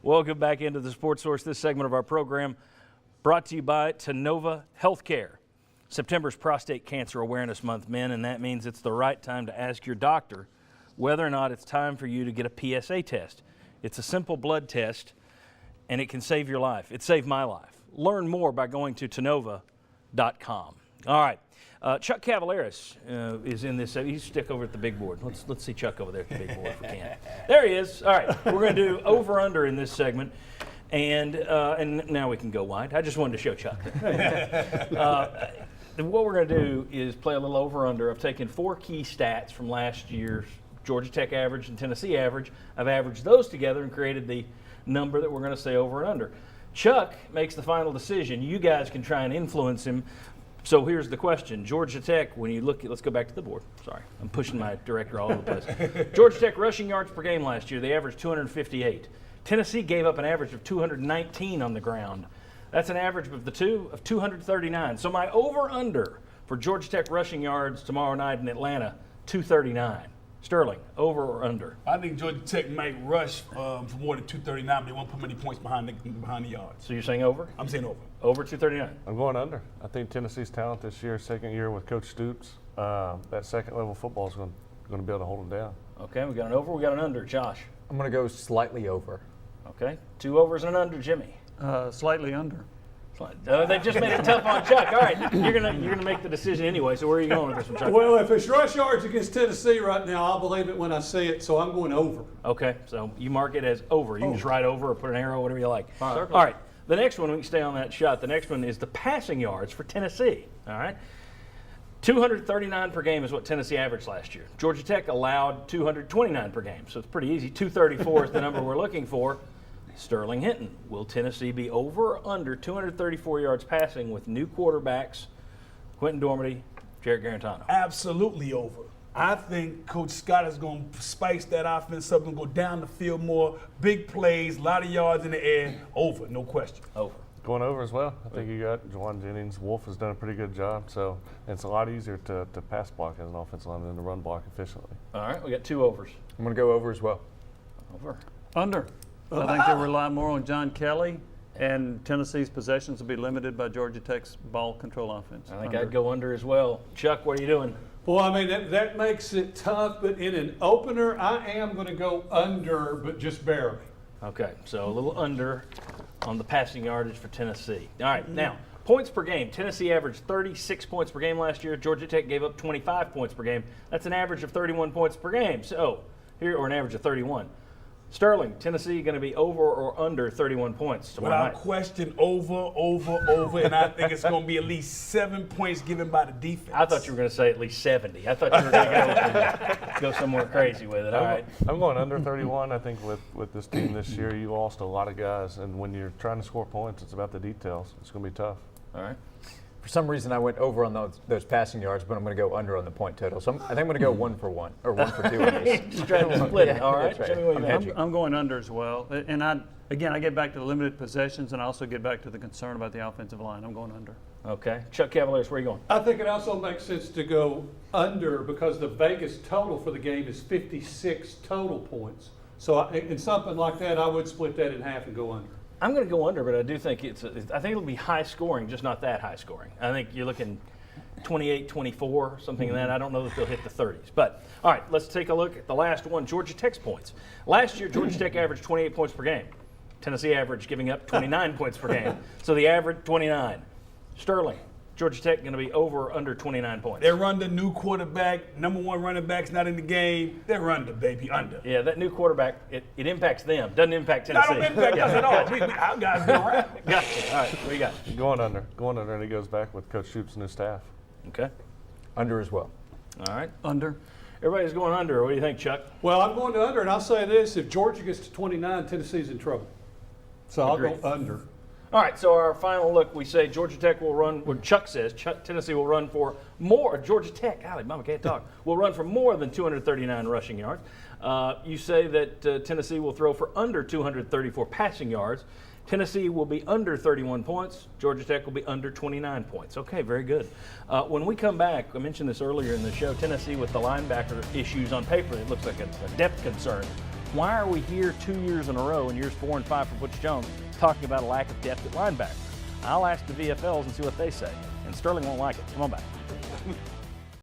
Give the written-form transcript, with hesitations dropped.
Welcome back into the Sports Source. This segment of our program brought to you by Tennova Healthcare. September's Prostate Cancer Awareness Month, men, and that means it's the right time to ask your doctor whether or not it's time for you to get a PSA test. It's a simple blood test, and it can save your life. It saved my life. Learn more by going to Tennova.com. All right. Chuck Cavaleris is in this. He's stick over at the big board. Let's see Chuck over there at the big board if we can. There he is. All right, we're going to do over/under in this segment, and now we can go wide. I just wanted to show Chuck. What we're going to do is play a little over/under. I've taken 4 key stats from last year's Georgia Tech average and Tennessee average. I've averaged those together and created the number that we're going to say over and under. Chuck makes the final decision. You guys can try and influence him. So here's the question. Georgia Tech, when you look at, let's go back to the board. Sorry, I'm pushing my director all over the place. Georgia Tech rushing yards per game last year, they averaged 258. Tennessee gave up an average of 219 on the ground. That's an average of the two of 239. So my over-under for Georgia Tech rushing yards tomorrow night in Atlanta, 239. Sterling, over or under? I think Georgia Tech might rush for more than 239, but they won't put many points behind the yards. So you're saying over? I'm saying over. Over 239. I'm going under. I think Tennessee's talent this year, second year with Coach Stoops, that second level football is going to be able to hold them down. Okay, we got an over, we got an under. Josh? I'm going to go slightly over. Okay, 2 overs and an under. Jimmy? Slightly under. They've just made it tough on Chuck. All right, you're gonna make the decision anyway. So where are you going with this one, Chuck? Well, if it's rush yards against Tennessee right now, I'll believe it when I see it. So I'm going over. Okay, so you mark it as over. You can just write over or put an arrow, whatever you like. All right. The next one, we can stay on that shot. The next one is the passing yards for Tennessee. All right. 239 per game is what Tennessee averaged last year. Georgia Tech allowed 229 per game, so it's pretty easy. 234 is the number we're looking for. Sterling Hinton, will Tennessee be over or under 234 yards passing with new quarterbacks, Quentin Dormady, Jarrett Garantano? Absolutely over. I think Coach Scott is going to spice that offense up and go down the field more, big plays, a lot of yards in the air. Over, no question. Over. Going over as well. I think you got Juwan Jennings. Wolf has done a pretty good job, so it's a lot easier to pass block as an offensive lineman than to run block efficiently. All right, we got 2 overs. I'm going to go over as well. Over. Under. I think they rely more on John Kelly, and Tennessee's possessions will be limited by Georgia Tech's ball control offense. I think I'd go under as well. Chuck, what are you doing? Well, I mean, that makes it tough, but in an opener, I am going to go under, but just barely. Okay, so a little under on the passing yardage for Tennessee. All right, now, points per game. Tennessee averaged 36 points per game last year. Georgia Tech gave up 25 points per game. That's an average of 31 points per game. So, here, or an average of 31. Sterling, Tennessee going to be over or under 31 points tomorrow Without night? question, over, and I think it's going to be at least 7 points given by the defense. I thought you were going to say at least 70. I thought you were going to go somewhere crazy with it. All right. I'm going under 31. I think with this team this year, you lost a lot of guys, and when you're trying to score points, it's about the details. It's going to be tough. All right. For some reason, I went over on those passing yards, but I'm going to go under on the point total. So I think I'm going to go 1 for 1, or 1 for 2 on this. Just trying to split it. All right. That's right. Jimmy, what do you think? I'm going under as well. And I get back to the limited possessions, and I also get back to the concern about the offensive line. I'm going under. Okay. Chuck Cavaliers, where are you going? I think it also makes sense to go under because the Vegas total for the game is 56 total points. So in something like that, I would split that in half and go under. I'm going to go under, but I do think I think it'll be high scoring, just not that high scoring. I think you're looking 28-24, something like that. I don't know that they'll hit the 30s. But, all right, let's take a look at the last one, Georgia Tech's points. Last year, Georgia Tech averaged 28 points per game. Tennessee averaged giving up 29 points per game. So the average, 29. Sterling, Georgia Tech going to be over or under 29 points? They're under new quarterback, number 1 running back's not in the game. They're under, baby, under. Yeah, that new quarterback, it impacts them. Doesn't impact Tennessee. I don't impact us at all. Our guys go around. Gotcha. All right, what do you got? Going under, and he goes back with Coach Stoops and his staff. Okay. Under as well. All right. Under. Everybody's going under. What do you think, Chuck? Well, I'm going to under, and I'll say this. If Georgia gets to 29, Tennessee's in trouble. So I'll go under. All right, so our final look, we say Georgia Tech will run, what Chuck says, Tennessee will run for more, Georgia Tech, golly, mama can't talk, will run for more than 239 rushing yards. You say that Tennessee will throw for under 234 passing yards. Tennessee will be under 31 points. Georgia Tech will be under 29 points. Okay, very good. When we come back, I mentioned this earlier in the show, Tennessee with the linebacker issues on paper, it looks like a depth concern. Why are we here 2 years in a row, in years 4 and 5 for Butch Jones, talking about a lack of depth at linebacker? I'll ask the VFLs and see what they say. And Sterling won't like it. Come on back.